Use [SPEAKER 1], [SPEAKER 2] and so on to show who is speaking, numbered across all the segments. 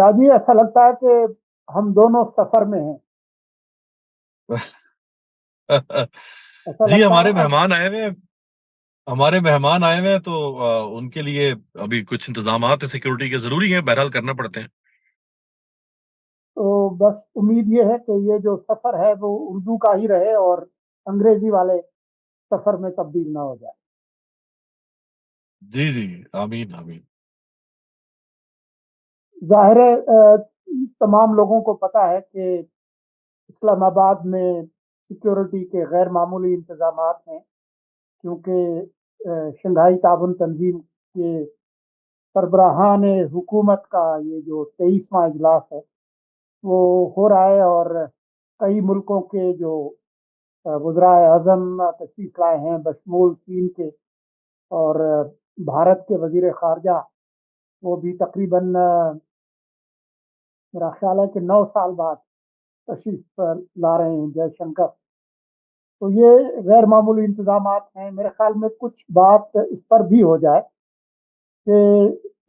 [SPEAKER 1] شاہ جی، ایسا لگتا ہے کہ ہم دونوں سفر میں ہیں. ایسا
[SPEAKER 2] جی
[SPEAKER 1] لگتا
[SPEAKER 2] ہمارے
[SPEAKER 1] ہے اب.
[SPEAKER 2] مہمان آئے ہوئے ہیں، تو ان کے لیے ابھی کچھ انتظامات سیکورٹی کے ضروری ہیں، بہرحال کرنا پڑتے ہیں۔
[SPEAKER 1] تو بس امید یہ ہے کہ یہ جو سفر ہے وہ اردو کا ہی رہے اور انگریزی والے سفر میں تبدیل نہ ہو جائے.
[SPEAKER 2] جی جی، آمین آمین۔
[SPEAKER 1] ظاہر ہے تمام لوگوں کو پتا ہے کہ اسلام آباد میں سیکورٹی کے غیر معمولی انتظامات ہیں، کیونکہ شنگھائی تعاون تنظیم کے سربراہان حکومت کا یہ جو 23واں اجلاس ہے وہ ہو رہا ہے، اور کئی ملکوں کے جو وزرائے اعظم تشریف لائے ہیں بشمول چین کے اور بھارت کے وزیر خارجہ. وہ بھی تقریباً میرا خیال ہے کہ 9 سال بعد تشریف لا رہے ہیں، جے شنکر. تو یہ غیر معمولی انتظامات ہیں. میرے خیال میں کچھ بات اس پر بھی ہو جائے کہ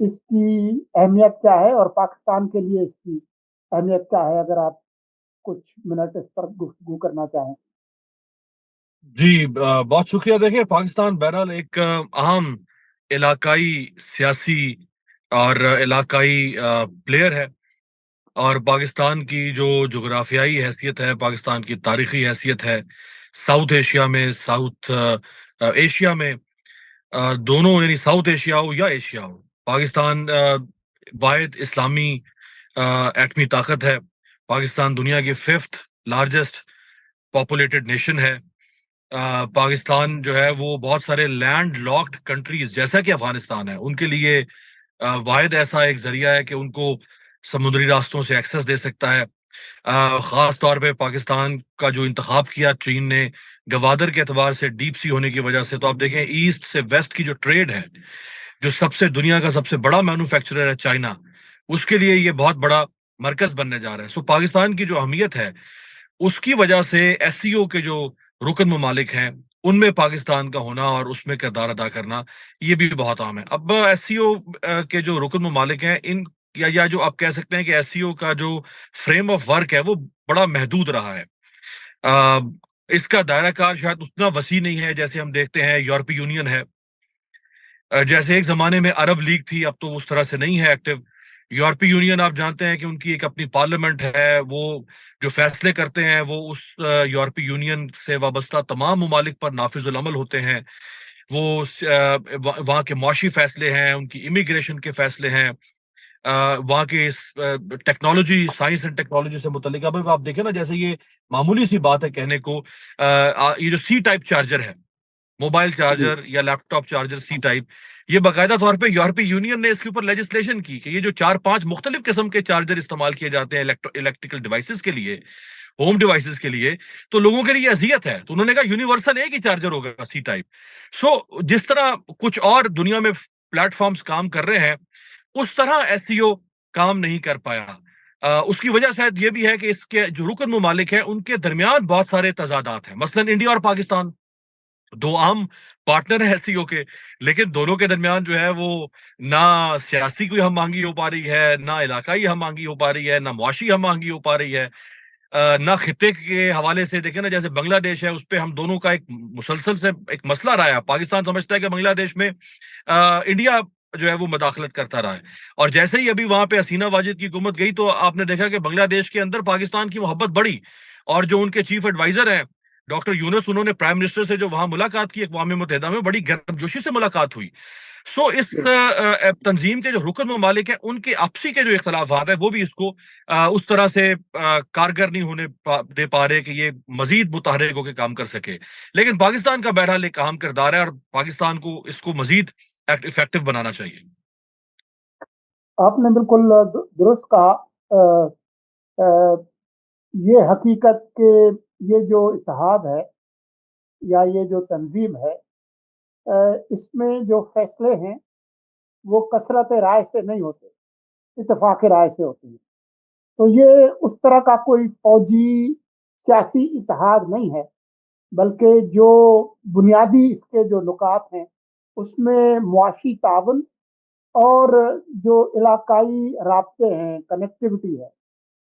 [SPEAKER 1] اس کی اہمیت کیا ہے اور پاکستان کے لیے اس کی اہمیت کیا ہے، اگر آپ کچھ منٹ اس پر گفتگو کرنا چاہیں.
[SPEAKER 2] جی بہت شکریہ۔ دیکھیں، پاکستان بہرحال ایک اہم علاقائی سیاسی اور علاقائی پلیئر ہے، اور پاکستان کی جو جغرافیائی حیثیت ہے، پاکستان کی تاریخی حیثیت ہے، ساؤتھ ایشیا میں، ساؤتھ ایشیا میں، دونوں، یعنی ساؤتھ ایشیا ہو یا ایشیا ہو، پاکستان واحد اسلامی ایٹمی طاقت ہے۔ پاکستان دنیا کی 5th لارجسٹ پاپولیٹڈ نیشن ہے۔ پاکستان جو ہے وہ بہت سارے لینڈ لاکڈ کنٹریز جیسا کہ افغانستان ہے ان کے لیے واحد ایسا ایک ذریعہ ہے کہ ان کو سمندری راستوں سے ایکسس دے سکتا ہے۔ خاص طور پہ پاکستان کا جو انتخاب کیا چین نے گوادر کے اعتبار سے، ڈیپ سی ہونے کی وجہ سے، تو آپ دیکھیں ایسٹ سے ویسٹ کی جو ٹریڈ ہے، جو دنیا کا سب سے بڑا مینوفیکچرر ہے چائنا، اس کے لیے یہ بہت بڑا مرکز بننے جا رہا ہے۔ سو پاکستان کی جو اہمیت ہے اس کی وجہ سے ایس سی او کے جو رکن ممالک ہیں ان میں پاکستان کا ہونا اور اس میں کردار ادا کرنا یہ بھی بہت عام ہے۔ اب ایس سی او کے جو رکن ممالک ہیں، ان یا جو آپ کہہ سکتے ہیں کہ ایس سی او کا جو فریم آف ورک ہے وہ بڑا محدود رہا ہے۔ آ، اس کا دائرہ کار شاید اتنا وسیع نہیں ہے جیسے ہم دیکھتے ہیں یورپی یونین ہے، جیسے ایک زمانے میں عرب لیگ تھی، اب تو اس طرح سے نہیں ہے ایکٹیو۔ یورپی یونین آپ جانتے ہیں کہ ان کی ایک اپنی پارلیمنٹ ہے، وہ جو فیصلے کرتے ہیں وہ اس یورپی یونین سے وابستہ تمام ممالک پر نافذ العمل ہوتے ہیں۔ وہ وہاں کے معاشی فیصلے ہیں، ان کی امیگریشن کے فیصلے ہیں، وہاں کے ٹیکنالوجی، سائنس اینڈ ٹیکنالوجی سے متعلق۔ اب آپ دیکھیں نا، جیسے یہ معمولی سی بات ہے کہنے کو، یہ جو سی ٹائپ چارجر ہے، موبائل
[SPEAKER 1] جی.
[SPEAKER 2] چارجر یا لیپ ٹاپ چارجر سی ٹائپ، یہ باقاعدہ طور پہ یورپی یونین نے اس کے اوپر لیجسلیشن کی کہ یہ جو 4-5 مختلف قسم کے چارجر استعمال کیے جاتے ہیں الیکٹریکل ڈیوائسز کے لیے، ہوم ڈیوائسز کے لیے، تو لوگوں کے لیے اذیت ہے، تو انہوں نے کہا یونیورسل ایک ہی چارجر ہوگا، سی ٹائپ۔ سو جس طرح کچھ اور دنیا میں پلیٹ فارمز کام کر رہے ہیں، اس طرح ایس سی او کام نہیں کر پایا۔ اس کی وجہ شاید یہ بھی ہے کہ اس کے جو رکن ممالک ہیں ان کے درمیان بہت سارے تضادات ہیں، مثلا انڈیا اور پاکستان دو اہم پارٹنر ہیں ایس سی او کے، لیکن دونوں کے درمیان جو ہے وہ نہ سیاسی کوئی ہم آہنگی ہو پا رہی ہے، نہ علاقائی ہم آہنگی ہو پا رہی ہے، نہ معاشی ہم آہنگی ہو پا رہی ہے، نہ خطے کے حوالے سے دیکھیں نا، جیسے بنگلہ دیش ہے، اس پہ ہم دونوں کا ایک مسلسل سے ایک مسئلہ رہا ہے۔ پاکستان سمجھتا ہے کہ بنگلہ دیش میں انڈیا جو ہے وہ مداخلت کرتا رہا ہے، اور جیسے ہی ابھی وہاں پہ حسینہ واجد کی حکومت گئی تو آپ نے دیکھا کہ بنگلہ دیش کے اندر پاکستان کی محبت بڑھی، اور جو ان کے چیف ایڈوائزر ہیں ڈاکٹر یونس، انہوں نے پرائم منسٹر سے جو وہاں ملاقات کی اقوام متحدہ میں، بڑی گرم جوشی سے ملاقات ہوئی۔ سو اس تنظیم کے جو رکن ممالک ہیں ان کے آپسی کے جو اختلافات ہیں وہ بھی اس کو اس طرح سے کارگر نہیں ہونے دے پا رہے کہ یہ مزید متحرک ہو کے کام کر سکے۔ لیکن پاکستان کا بہرحال ایک اہم کردار ہے، اور پاکستان کو اس کو مزید افیکٹو بنانا چاہیے۔
[SPEAKER 1] آپ نے بالکل درست کہا. آ، آ، یہ حقیقت کہ یہ جو اتحاد ہے یا یہ جو تنظیم ہے، اس میں جو فیصلے ہیں وہ کثرت رائے سے نہیں ہوتے، اتفاق رائے سے ہوتے ہیں. تو یہ اس طرح کا کوئی فوجی سیاسی اتحاد نہیں ہے، بلکہ جو بنیادی اس کے جو نکات ہیں اس میں معاشی تعاون اور جو علاقائی رابطے ہیں، کنیکٹیوٹی ہے،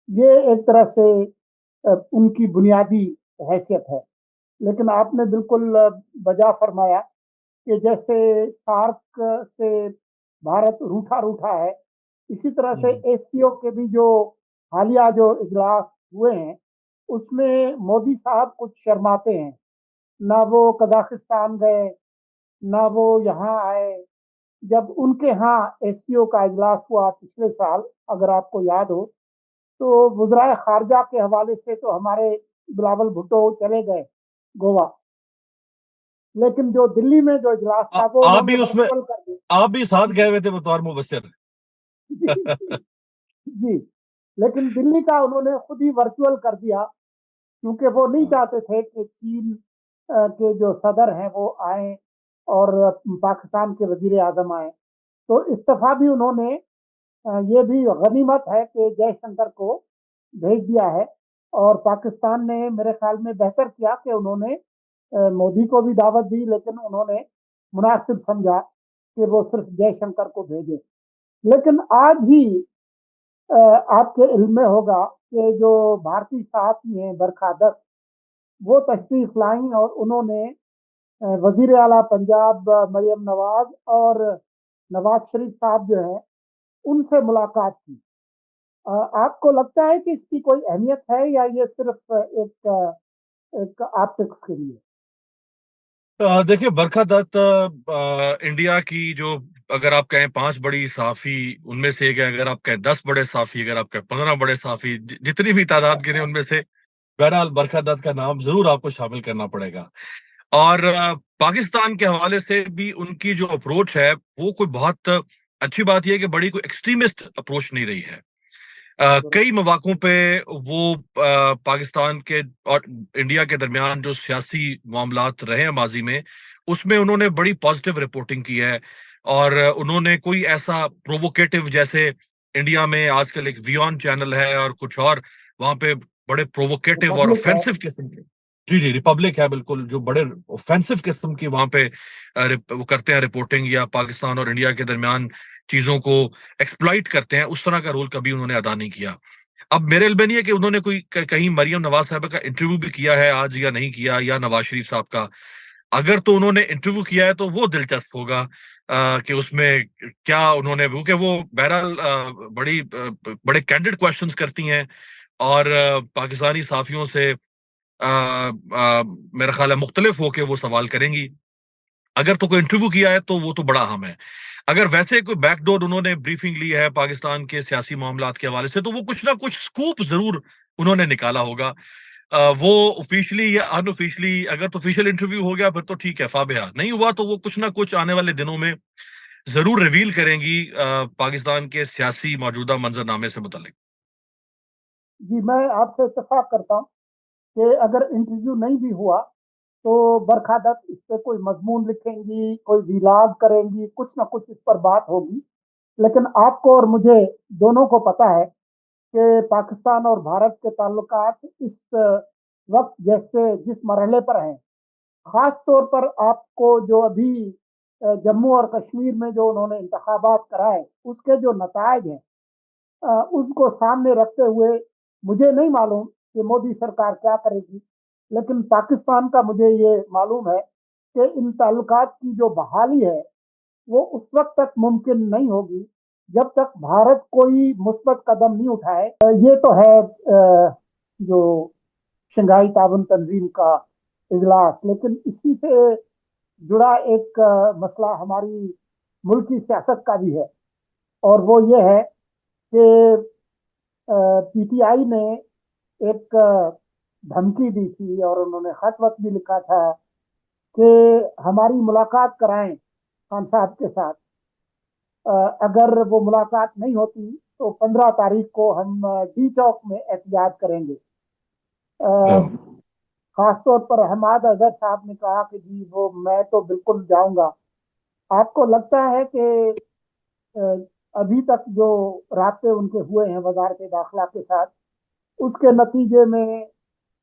[SPEAKER 1] یہ ایک طرح سے ان کی بنیادی حیثیت ہے۔ لیکن آپ نے بالکل بجا فرمایا کہ جیسے سارک سے بھارت روٹھا روٹھا ہے، اسی طرح سے
[SPEAKER 2] ہوں۔
[SPEAKER 1] ایس سی او کے بھی جو حالیہ جو اجلاس ہوئے ہیں اس میں مودی صاحب کچھ شرماتے ہیں، نہ وہ قزاقستان گئے، نہ وہ یہاں آئے۔ جب ان کے ہاں ایس سی او کا اجلاس ہوا پچھلے سال، اگر آپ کو یاد ہو، تو وزرائے خارجہ کے حوالے سے تو ہمارے بلاول بھٹو چلے گئے گوا، لیکن جو دلی میں جو اجلاس تھا وہ
[SPEAKER 2] آپ
[SPEAKER 1] انہوں نے
[SPEAKER 2] بھی اس میں
[SPEAKER 1] ورچوئل کر دیا۔
[SPEAKER 2] آپ بھی ساتھ گئے ہوئے تھے بطور مبصر۔
[SPEAKER 1] جی جی، لیکن دلی کا انہوں نے خود ہی ورچوئل کر دیا، کیونکہ وہ نہیں چاہتے تھے کہ چین کے جو صدر ہیں وہ آئیں اور پاکستان کے وزیر اعظم آئیں۔ تو استعفیٰ بھی انہوں نے، یہ بھی غنیمت ہے کہ جے شنکر کو بھیج دیا ہے، اور پاکستان نے میرے خیال میں بہتر کیا کہ انہوں نے مودی کو بھی دعوت دی، لیکن انہوں نے مناسب سمجھا کہ وہ صرف جے شنکر کو بھیجے۔ لیکن آج ہی آپ کے علم میں ہوگا کہ جو بھارتی صحافی ہیں برکھا دت، وہ تشریف لائیں اور انہوں نے وزیر اعلیٰ پنجاب مریم نواز اور نواز شریف صاحب جو ہیں ان سے ملاقات کی۔ آپ کو لگتا ہے کہ اس کی کوئی اہمیت ہے یا یہ صرف ایک آپٹکس کے لیے؟
[SPEAKER 2] دیکھیے، برکھا دت انڈیا کی جو، اگر آپ کہیں 5 بڑی صحافی ان میں سے ایک ہے، اگر آپ کہیں 10 بڑے صحافی، اگر آپ کہیں 15 بڑے صحافی، جتنی بھی تعداد گنے ان میں سے بہرحال برکھا دت کا نام ضرور آپ کو شامل کرنا پڑے گا۔ اور پاکستان کے حوالے سے بھی ان کی جو اپروچ ہے وہ کوئی بہت اچھی بات یہ ہے کہ بڑی کوئی ایکسٹریمسٹ اپروچ نہیں رہی ہے۔ کئی مواقعوں پہ وہ پاکستان کے اور انڈیا کے درمیان جو سیاسی معاملات رہے ہیں ماضی میں، اس میں انہوں نے بڑی پازیٹیو رپورٹنگ کی ہے، اور انہوں نے کوئی ایسا پرووکیٹو، جیسے انڈیا میں آج کل ایک ویون چینل ہے اور کچھ اور، وہاں پہ بڑے پرووکیٹو اور
[SPEAKER 1] ریپبلک ہے۔
[SPEAKER 2] اوفینسو قسم کے، جی جی ریپبلک ہے بالکل، جو بڑے اوفینسو قسم کی وہاں پہ وہ کرتے ہیں رپورٹنگ، یا پاکستان اور انڈیا کے درمیان چیزوں کو ایکسپلائٹ کرتے ہیں، اس طرح کا رول کبھی انہوں نے ادا نہیں کیا۔ اب میرے علم میں نہیں ہے کہ انہوں نے کوئی کہیں مریم نواز صاحبہ کا انٹرویو بھی کیا ہے آج یا نہیں کیا، یا نواز شریف صاحب کا۔ اگر تو انہوں نے انٹرویو کیا ہے تو وہ دلچسپ ہوگا کہ اس میں کیا انہوں نے، کیونکہ وہ بہرحال بڑے کینڈیڈ کوشچنز کرتی ہیں، اور پاکستانی صحافیوں سے میرا خیال ہے مختلف ہو کے وہ سوال کریں گی۔ اگر تو کوئی انٹرویو کیا ہے تو وہ تو بڑا اہم ہے۔ اگر ویسے کوئی بیک ڈور انہوں نے بریفنگ لی ہے پاکستان کے سیاسی معاملات کے حوالے سے، تو وہ کچھ نہ کچھ سکوپ ضرور انہوں نے نکالا ہوگا۔ وہ آفیشلی یا ان آفیشلی، اگر تو آفیشیل انٹرویو ہو گیا پھر تو ٹھیک ہے، فابہہ نہیں ہوا تو وہ کچھ نہ کچھ آنے والے دنوں میں ضرور ریویل کریں گی پاکستان کے سیاسی موجودہ منظرنامے سے متعلق۔
[SPEAKER 1] جی، میں آپ سے اتفاق کرتا ہوں کہ اگر انٹرویو نہیں بھی ہوا تو برکھا دت اس پہ کوئی مضمون لکھیں گی، کوئی ویلاگ کریں گی، کچھ نہ کچھ اس پر بات ہوگی۔ لیکن آپ کو اور مجھے دونوں کو پتا ہے کہ پاکستان اور بھارت کے تعلقات اس وقت جیسے جس مرحلے پر ہیں، خاص طور پر آپ کو جو ابھی جموں اور کشمیر میں جو انہوں نے انتخابات کرائے اس کے جو نتائج ہیں، اس کو سامنے رکھتے ہوئے مجھے نہیں معلوم کہ مودی سرکار کیا کرے گی، لیکن پاکستان کا مجھے یہ معلوم ہے کہ ان تعلقات کی جو بحالی ہے وہ اس وقت تک ممکن نہیں ہوگی جب تک بھارت کوئی مثبت قدم نہیں اٹھائے۔ یہ تو ہے جو شنگھائی تعاون تنظیم کا اجلاس، لیکن اسی سے جڑا ایک مسئلہ ہماری ملکی سیاست کا بھی ہے، اور وہ یہ ہے کہ پی ٹی آئی نے ایک دھمکی دی تھی اور انہوں نے خط وقت بھی لکھا تھا کہ ہماری ملاقات کرائیں خان صاحب کے ساتھ۔ اگر وہ ملاقات نہیں ہوتی تو 15 تاریخ کو ہم ڈی چوک میں احتجاج کریں گے۔ خاص طور پر حماد اظہر صاحب نے کہا کہ جی وہ میں تو بالکل جاؤں گا۔ آپ کو لگتا ہے کہ ابھی تک جو رابطے ان کے ہوئے ہیں وزارت داخلہ کے ساتھ، اس کے نتیجے میں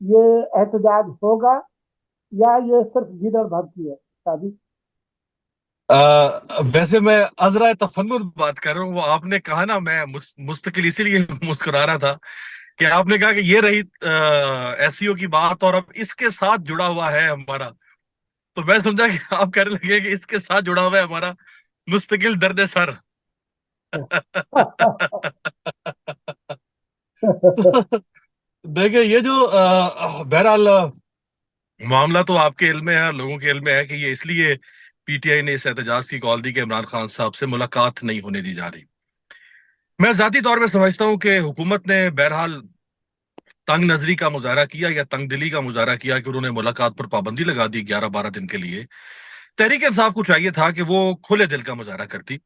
[SPEAKER 1] یہ احتجاج ہوگا یا یہ صرف گیدڑ بھگتی ہے؟ شادی
[SPEAKER 2] ویسے میں عذرا تفنن بات کر رہا ہوں. وہ آپ نے کہا نا، میں مستقل اسی لیے مسکرا رہا تھا کہ آپ نے کہا کہ یہ رہی ایس سی او کی بات، اور اب اس کے ساتھ جڑا ہوا ہے ہمارا. تو میں سمجھا کہ آپ کہنے لگے کہ اس کے ساتھ جڑا ہوا ہے ہمارا مستقل درد سر. دیکھیں یہ جو بہرحال معاملہ تو آپ کے علم میں ہے، لوگوں کے علم میں ہے کہ یہ اس لیے پی ٹی آئی نے اس احتجاج کی کال دی کہ عمران خان صاحب سے ملاقات نہیں ہونے دی جا رہی. میں ذاتی طور پہ سمجھتا ہوں کہ حکومت نے بہرحال تنگ نظری کا مظاہرہ کیا یا تنگ دلی کا مظاہرہ کیا کہ انہوں نے ملاقات پر پابندی لگا دی 11-12 دن کے لیے. تحریک انصاف کو چاہیے تھا کہ وہ کھلے دل کا مظاہرہ کرتی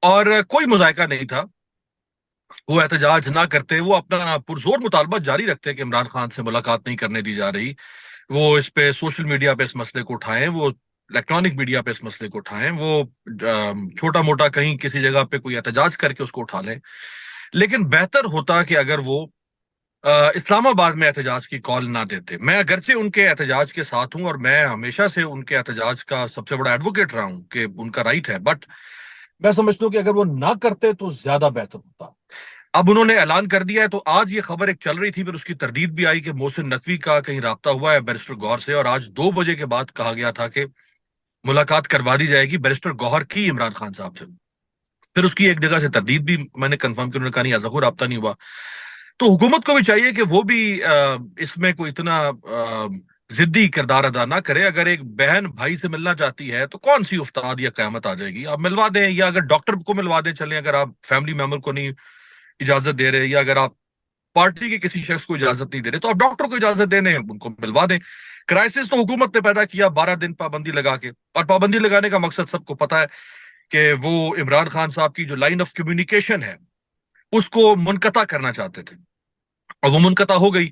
[SPEAKER 2] اور کوئی مذائقہ نہیں تھا، وہ احتجاج نہ کرتے، وہ اپنا پرزور مطالبہ جاری رکھتے کہ عمران خان سے ملاقات نہیں کرنے دی جا رہی. وہ اس پہ سوشل میڈیا پہ اس مسئلے کو اٹھائیں، وہ الیکٹرانک میڈیا پہ اس مسئلے کو اٹھائیں، وہ چھوٹا موٹا کہیں کسی جگہ پہ کوئی احتجاج کر کے اس کو اٹھا لیں. لیکن بہتر ہوتا کہ اگر وہ اسلام آباد میں احتجاج کی کال نہ دیتے. میں اگرچہ ان کے احتجاج کے ساتھ ہوں اور میں ہمیشہ سے ان کے احتجاج کا سب سے بڑا ایڈوکیٹ رہا ہوں کہ ان کا رائٹ ہے، بٹ میں سمجھتا ہوں کہ اگر وہ نہ کرتے تو زیادہ بہتر ہوتا. اب انہوں نے اعلان کر دیا ہے، تو آج یہ خبر ایک چل رہی تھی، پھر اس کی تردید بھی آئی کہ محسن نقوی کا کہیں رابطہ ہوا ہے بیرسٹر گوہر سے، اور آج 2 بجے کے بعد کہا گیا تھا کہ ملاقات کروا دی جائے گی بیرسٹر گوہر کی عمران خان صاحب سے. پھر اس کی ایک جگہ سے تردید بھی میں نے کنفرم کی، انہوں نے کہا نہیں ایسا کوئی رابطہ نہیں ہوا. تو حکومت کو بھی چاہیے کہ وہ بھی اس میں کوئی اتنا ضدی کردار ادا نہ کرے. اگر ایک بہن بھائی سے ملنا چاہتی ہے تو کون سی افتاد یا قیامت آ جائے گی؟ آپ ملوا دیں، یا اگر ڈاکٹر کو ملوا دیں چلیں، اگر آپ فیملی ممبر کو نہیں اجازت دے رہے، یا اگر آپ پارٹی کے کسی شخص کو اجازت نہیں دے رہے، تو آپ ڈاکٹر کو اجازت دے دیں، ان کو ملوا دیں. کرائسس تو حکومت نے پیدا کیا 12 دن پابندی لگا کے، اور پابندی لگانے کا مقصد سب کو پتا ہے کہ وہ عمران خان صاحب کی جو لائن آف کمیونیکیشن ہے اس کو منقطع کرنا چاہتے تھے، اور وہ منقطع ہو گئی.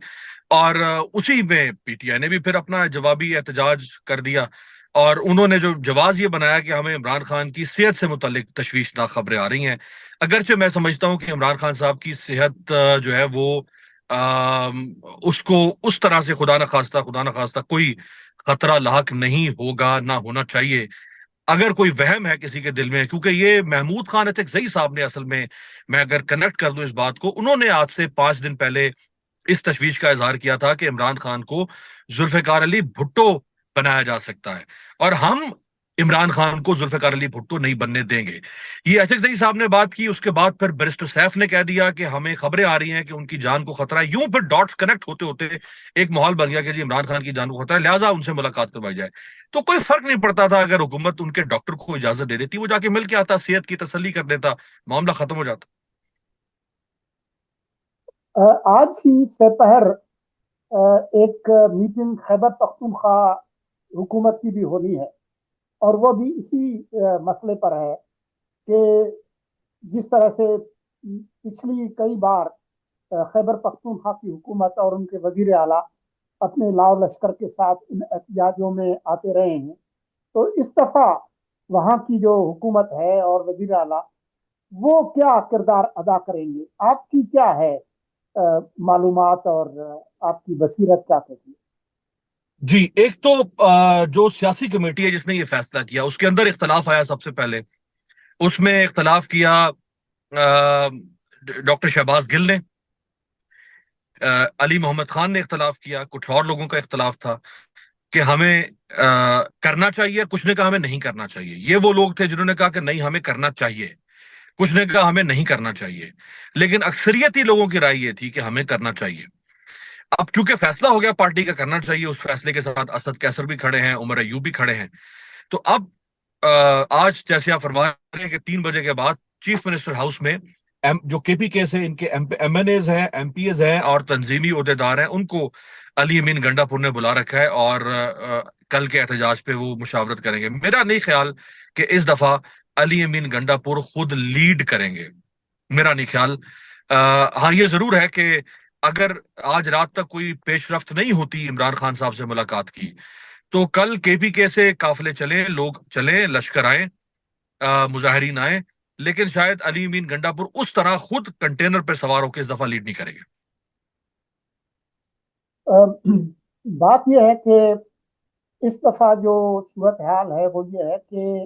[SPEAKER 2] اور اسی میں پی ٹی آئی نے بھی پھر اپنا جوابی احتجاج کر دیا، اور انہوں نے جو جواز یہ بنایا کہ ہمیں عمران خان کی صحت سے متعلق تشویشناک خبریں آ رہی ہیں. اگرچہ میں سمجھتا ہوں کہ عمران خان صاحب کی صحت جو ہے وہ اس کو اس طرح سے خدا نخواستہ کوئی خطرہ لاحق نہیں ہوگا، نہ ہونا چاہیے. اگر کوئی وہم ہے کسی کے دل میں، کیونکہ یہ محمود خان اطقزئی صاحب نے اصل میں اگر کنیکٹ کر دوں اس بات کو، انہوں نے آج سے 5 دن پہلے اس تشویش کا اظہار کیا تھا کہ عمران خان کو ذوالفقار علی بھٹو بنایا جا سکتا ہے، اور ہم عمران خان کو ذوالفقار علی بھٹو نہیں بننے دیں گے. یہ اطقزئی صاحب نے بات کی، اس کے بعد پھر بیرسٹر سیف نے کہہ دیا کہ ہمیں خبریں آ رہی ہیں کہ ان کی جان کو خطرہ ہے. یوں پھر ڈاٹس کنیکٹ ہوتے ہوتے ایک ماحول بن گیا کہ جی عمران خان کی جان کو خطرہ ہے، لہٰذا ان سے ملاقات کروائی جائے. تو کوئی فرق نہیں پڑتا تھا اگر حکومت ان کے ڈاکٹر کو اجازت دے دیتی، وہ جا کے مل کے آتا، صحت کی تسلی کر دیتا، معاملہ ختم ہو جاتا.
[SPEAKER 1] آج ہی سپہر ایک میٹنگ خیبر پختونخوا حکومت کی بھی ہونی ہے، اور وہ بھی اسی مسئلے پر ہے کہ جس طرح سے پچھلی کئی بار خیبر پختونخوا کی حکومت اور ان کے وزیر اعلیٰ اپنے لاؤ لشکر کے ساتھ ان احتجاجوں میں آتے رہے ہیں، تو اس دفعہ وہاں کی جو حکومت ہے اور وزیر اعلیٰ وہ کیا کردار ادا کریں گے؟ آپ کی کیا ہے معلومات، اور آپ کی بصیرت کیا کہتی ہے؟
[SPEAKER 2] جی، ایک تو جو سیاسی کمیٹی ہے جس نے یہ فیصلہ کیا، اس کے اندر اختلاف آیا. سب سے پہلے اس میں اختلاف کیا ڈاکٹر شہباز گل نے، علی محمد خان نے اختلاف کیا، کچھ اور لوگوں کا اختلاف تھا کہ ہمیں کرنا چاہیے، کچھ نے کہا ہمیں نہیں کرنا چاہیے. یہ وہ لوگ تھے جنہوں نے کہا کہ نہیں ہمیں کرنا چاہیے، کچھ نے کہا ہمیں نہیں کرنا چاہیے. لیکن اکثریتی لوگوں کی رائے یہ تھی کہ ہمیں کرنا چاہیے. اب چونکہ فیصلہ ہو گیا پارٹی کا کرنا چاہیے، اس فیصلے کے ساتھ اسد کیسر بھی کھڑے ہیں، عمر ایوب بھی کھڑے ہیں. تو اب آج جیسے آپ فرما رہے ہیں کہ 3 بجے کے بعد چیف منسٹر ہاؤس میں جو کے پی کے سے ان کے ایم این ایز ہیں، ایم پی ایز ہیں اور تنظیمی عہدیدار ہیں، ان کو علی امین گنڈا پور نے بلا رکھا ہے، اور کل کے احتجاج پہ وہ مشاورت کریں گے. میرا نہیں خیال کہ اس دفعہ علی امین گنڈا پور خود لیڈ کریں گے، میرا نہیں خیال. ہاں یہ ضرور ہے کہ اگر آج رات تک کوئی پیش رفت نہیں ہوتی عمران خان صاحب سے ملاقات کی، تو کل کے پی کے سے قافلے چلیں، لوگ چلیں، لشکر آئیں، مظاہرین آئیں، لیکن شاید علی امین گنڈا پور اس طرح خود کنٹینر پہ سوار ہو کے اس دفعہ لیڈ نہیں کریں گے.
[SPEAKER 1] بات یہ ہے کہ اس دفعہ جو صورتحال ہے وہ یہ ہے کہ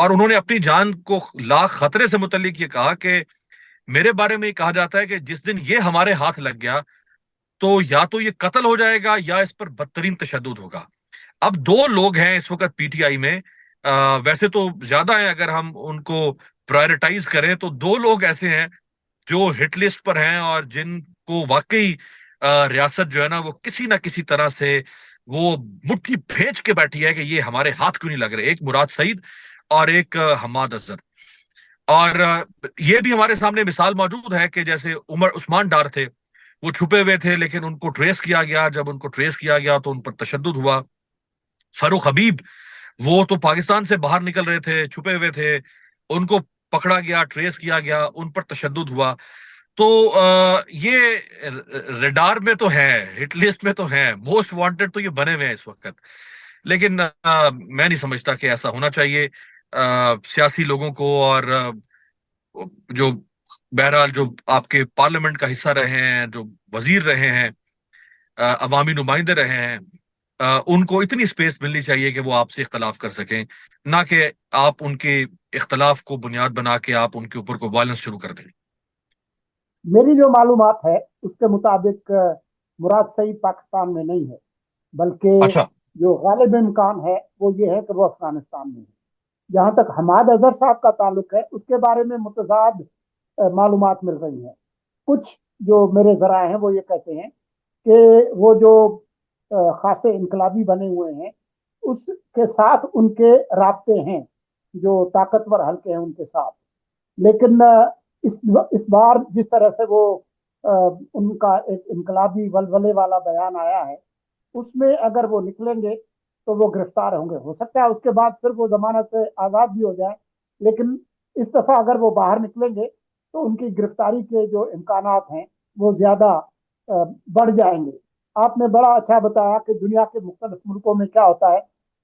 [SPEAKER 2] اور انہوں نے اپنی جان کو لاکھ خطرے سے متعلق یہ کہا کہ میرے بارے میں یہ کہا جاتا ہے کہ جس دن یہ ہمارے ہاتھ لگ گیا تو یا تو یہ قتل ہو جائے گا یا اس پر بدترین تشدد ہوگا. اب دو لوگ ہیں اس وقت پی ٹی آئی میں، ویسے تو زیادہ ہیں، اگر ہم ان کو پرائرٹائز کریں تو دو لوگ ایسے ہیں جو ہٹ لسٹ پر ہیں اور جن کو واقعی ریاست جو ہے نا وہ کسی نہ کسی طرح سے وہ مٹھی بھیج کے بیٹھی ہے کہ یہ ہمارے ہاتھ کیوں نہیں لگ رہے. ایک مراد سعید اور ایک حماد اظہر. اور یہ بھی ہمارے سامنے مثال موجود ہے کہ جیسے عمر عثمان ڈار تھے، وہ چھپے ہوئے تھے لیکن ان کو ٹریس کیا گیا، جب ان کو ٹریس کیا گیا تو ان پر تشدد ہوا. فاروق حبیب، وہ تو پاکستان سے باہر نکل رہے تھے، چھپے ہوئے تھے، ان کو پکڑا گیا، ٹریس کیا گیا، ان پر تشدد ہوا. تو یہ ریڈار میں تو ہے، ہٹ لسٹ میں تو ہے، موسٹ وانٹڈ تو یہ بنے ہوئے ہیں اس وقت. لیکن میں نہیں سمجھتا کہ ایسا ہونا چاہیے. سیاسی لوگوں کو اور جو بہرحال جو آپ کے پارلیمنٹ کا حصہ رہے ہیں، جو وزیر رہے ہیں، عوامی نمائندے رہے ہیں، ان کو اتنی اسپیس ملنی چاہیے کہ وہ آپ سے اختلاف کر سکیں، نہ کہ آپ ان کے اختلاف کو بنیاد بنا کے آپ ان کے اوپر کو وائلنس شروع کر دیں.
[SPEAKER 1] میری جو معلومات ہے اس کے مطابق مراد سعید پاکستان میں نہیں ہے، بلکہ
[SPEAKER 2] اچھا.
[SPEAKER 1] جو غالب امکان ہے وہ یہ ہے کہ وہ افغانستان میں ہے. جہاں تک حماد اظہر صاحب کا تعلق ہے اس کے بارے میں متضاد معلومات مل رہی ہیں. کچھ جو میرے ذرائع ہیں وہ یہ کہتے ہیں کہ وہ جو خاصے انقلابی بنے ہوئے ہیں اس کے ساتھ ان کے رابطے ہیں، جو طاقتور حلقے ہیں ان کے ساتھ. لیکن اس بار جس طرح سے وہ ان کا ایک انقلابی ولولے والا بیان آیا ہے، اس میں اگر وہ نکلیں گے تو وہ گرفتار ہوں گے. ہو سکتا ہے اس کے بعد پھر وہ ضمانت سے آزاد بھی ہو جائیں، لیکن اس دفعہ اگر وہ باہر نکلیں گے تو ان کی گرفتاری کے جو امکانات ہیں وہ زیادہ بڑھ جائیں گے. آپ نے بڑا اچھا بتایا کہ دنیا کے مختلف ملکوں میں کیا ہوتا ہے،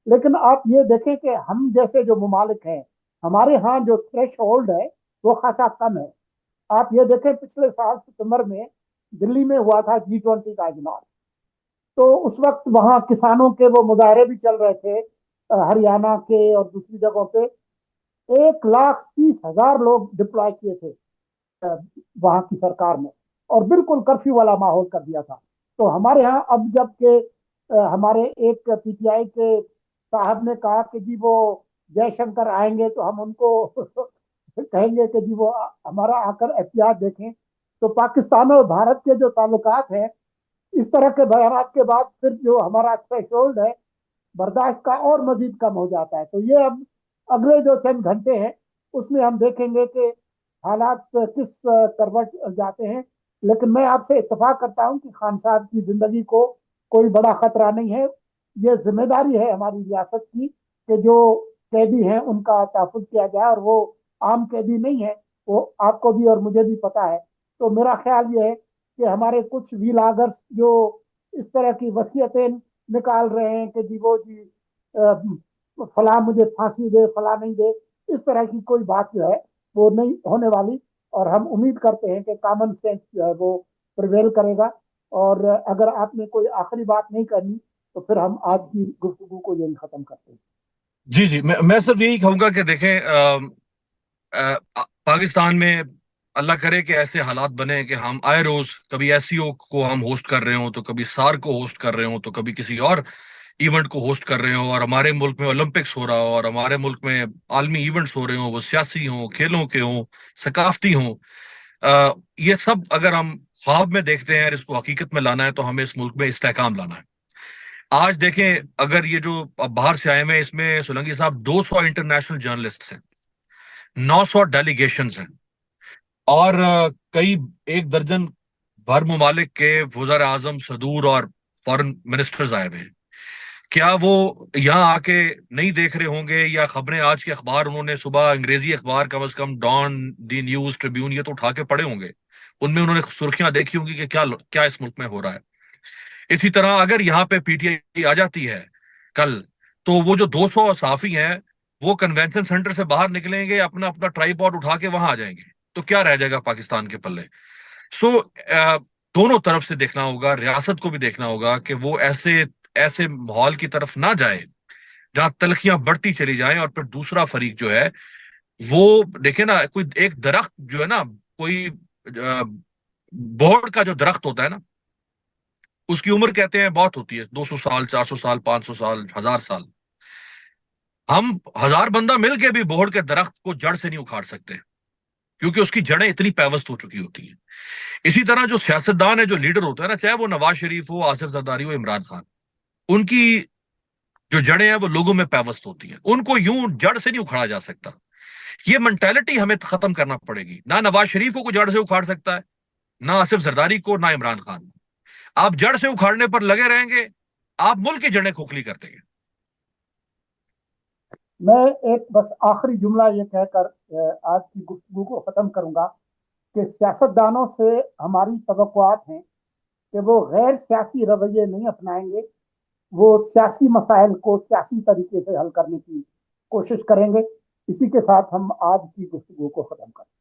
[SPEAKER 1] لیکن آپ یہ دیکھیں کہ ہم جیسے جو ممالک ہیں ہمارے ہاں جو تھریش ہولڈ ہے وہ خاصا کم ہے. آپ یہ دیکھیں پچھلے سال ستمبر میں دلی میں ہوا تھا G20 کا اجلاس، تو اس وقت وہاں کسانوں کے وہ مظاہرے بھی چل رہے تھے ہریانہ کے اور دوسری جگہوں پہ. 1,30,000 لوگ ڈپلوائے کیے تھے وہاں کی سرکار نے، اور بالکل کرفیو والا ماحول کر دیا تھا. تو ہمارے ہاں اب جب کہ ہمارے ایک پی ٹی آئی کے صاحب نے کہا کہ جی وہ جے شنکر آئیں گے تو ہم ان کو کہیں گے کہ جی وہ ہمارا آ کر احتیاط دیکھیں. تو پاکستان اور بھارت کے جو تعلقات ہیں اس طرح کے بیانات کے بعد پھر جو ہمارا تھریشولڈ ہے برداشت کا اور مزید کم ہو جاتا ہے. تو یہ اب اگلے جو چند گھنٹے ہیں اس میں ہم دیکھیں گے کہ حالات کس کروٹ جاتے ہیں. لیکن میں آپ سے اتفاق کرتا ہوں کہ خان صاحب کی زندگی کو کوئی بڑا خطرہ نہیں ہے. یہ ذمہ داری ہے ہماری ریاست کی کہ جو قیدی ہیں ان کا تحفظ کیا جائے، اور وہ عام قیدی نہیں ہے، وہ آپ کو بھی اور مجھے بھی پتا ہے. تو میرا خیال یہ ہے کہ ہمارے کچھ ویلاگرز جو اس طرح کی وصیتیں نکال رہے ہیں کہ جی وہ جی فلاں مجھے پھانسی دے فلاں نہیں دے، اس طرح کی کوئی بات جو ہے وہ نہیں ہونے والی. اور ہم امید کرتے ہیں کہ کامن سینس جو ہے وہ پریویل کرے گا. اور اگر آپ نے کوئی آخری بات نہیں کرنی تو پھر ہم آج کی گفتگو کو یہی ختم کرتے ہیں.
[SPEAKER 2] جی جی، میں صرف یہی کہوں گا کہ دیکھیں، پاکستان میں اللہ کرے کہ ایسے حالات بنے کہ ہم آئے روز کبھی ایس سی او کو ہم ہوسٹ کر رہے ہوں، تو کبھی سار کو ہوسٹ کر رہے ہوں، تو کبھی کسی اور ایونٹ کو ہوسٹ کر رہے ہوں، اور ہمارے ملک میں اولمپکس ہو رہا ہو، اور ہمارے ملک میں عالمی ایونٹس ہو رہے ہوں، وہ سیاسی ہوں، کھیلوں کے ہوں، ثقافتی ہوں. یہ سب اگر ہم خواب میں دیکھتے ہیں اور اس کو حقیقت میں لانا ہے تو ہمیں اس ملک میں استحکام لانا ہے. آج دیکھیں، اگر یہ جو باہر سے آئے ہیں اس میں سولنگی صاحب 200 انٹرنیشنل جرنلسٹ ہیں، 900 ڈیلیگیشنز ہیں، اور کئی 1 درجن بھر ممالک کے وزراء اعظم، صدور اور فارن منسٹرز آئے ہوئے ہیں. کیا وہ یہاں آ کے نہیں دیکھ رہے ہوں گے، یا خبریں آج کے اخبار انہوں نے صبح انگریزی اخبار کم از کم ڈان، دی نیوز، ٹریبیون، یہ تو اٹھا کے پڑھے ہوں گے، ان میں انہوں نے سرخیاں دیکھی ہوں گی کہ کیا کیا اس ملک میں ہو رہا ہے. اسی طرح اگر یہاں پہ پی ٹی آئی آ جاتی ہے کل، تو وہ جو 200 صحافی ہیں وہ کنونشن سینٹر سے باہر نکلیں گے، اپنا اپنا ٹرائی پاڈ اٹھا کے وہاں آ جائیں گے، تو کیا رہ جائے گا پاکستان کے پلے؟ سو دونوں طرف سے دیکھنا ہوگا، ریاست کو بھی دیکھنا ہوگا کہ وہ ایسے ایسے ماحول کی طرف نہ جائے جہاں تلخیاں بڑھتی چلی جائیں، اور پھر دوسرا فریق جو ہے وہ دیکھیں نا، کوئی ایک درخت جو ہے نا، کوئی بورڈ کا جو درخت ہوتا ہے نا، اس کی عمر کہتے ہیں بہت ہوتی ہے، 200 سال، 400 سال، 500 سال، 1000 سال۔ ہم 1000 بندہ مل کے بھی بورڈ کے درخت کو جڑ سے نہیں اکھاڑ سکتے، کیونکہ اس کی جڑیں اتنی پیوست ہو چکی ہوتی ہیں۔ اسی طرح جو سیاستدان ہے، جو لیڈر ہوتا ہے نا، چاہے وہ نواز شریف ہو، آصف زرداری ہو، عمران خان، ان کی جو جڑیں ہیں وہ لوگوں میں پیوست ہوتی ہیں، ان کو یوں جڑ سے نہیں اکھاڑا جا سکتا۔ یہ مینٹالٹی ہمیں ختم کرنا پڑے گی۔ نہ نواز شریف کو کوئی جڑ سے اکھاڑ سکتا ہے، نہ آصف زرداری کو، نہ عمران خان کو۔ آپ جڑ سے اکھاڑنے پر لگے رہیں گے، آپ ملک کی جڑیں کھوکھلی کر دیں گے۔
[SPEAKER 1] میں ایک بس آخری جملہ یہ کہہ کر آج کی گفتگو کو ختم کروں گا کہ سیاستدانوں سے ہماری توقعات ہیں کہ وہ غیر سیاسی رویے نہیں اپنائیں گے، وہ سیاسی مسائل کو سیاسی طریقے سے حل کرنے کی کوشش کریں گے۔ اسی کے ساتھ ہم آج کی گفتگو کو ختم کریں۔